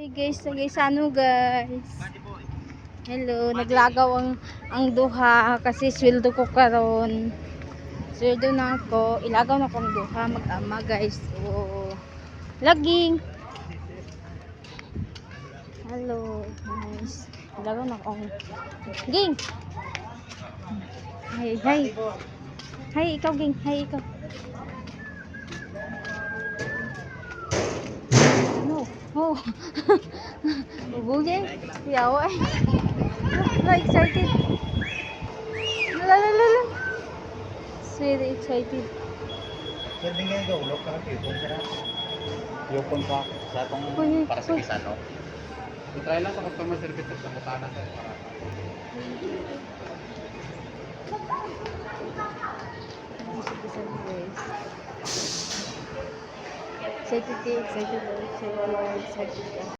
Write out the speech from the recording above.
Guys, ano guys? Hello, naglagaw ang duha kasi sweldo ko karon. Sweldo na ako, ilagaw na ko ang duha mag-ama guys. So, laging. Hello, guys. Ilagaw na ko. Ging. Hi. Hi, ikaw ging. Hi, ikaw. Oh. Bugin. Yawa. Excited. La. Sweet excited. Sir, bingay ka ulok ka kayong sir. Yukon pa sa atong para sa Kisano. I-try lang sa customer service sa butana sir para. Excited.